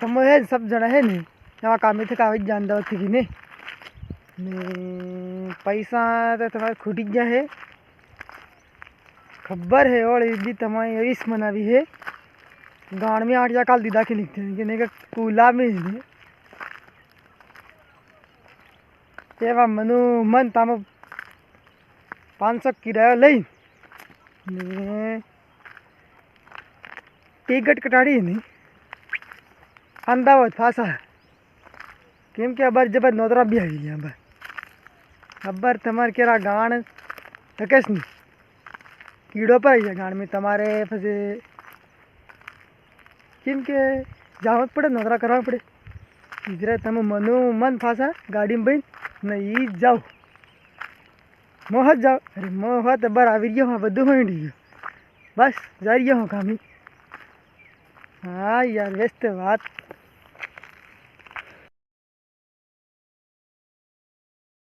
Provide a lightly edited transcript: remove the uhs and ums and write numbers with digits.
તમે હે सब જણા હે ને એવા કામે થી આવી જ જાણતા હતી ને पैसा तो तुम्हारे खूटी जा है खबर है और यदि तुम्हारी एविस मनावी है गाँव में 8 काल दीदा के लिखते हैं कि कूला में है मनु मन तम 500 किराया लई टिकट कटाड़ी है नहीं अहमदाबाद फासा केम के अबर जबर नोदरा भी आई यहाँ पर खबर तमार केरा गाण तकेश नहीं कीड़ो पर आई गाण में तमारे फसे केम के जावत पड़े नोदरा करवा पड़े इधर तम मनु मन फासा गाड़ी में बन नहीं जाओ मोहत जाओ अरे मोहत बर आवी गयो हाँ बधु होई गयो बस जा रही हूँ कामी हाँ यार व्यस्त बात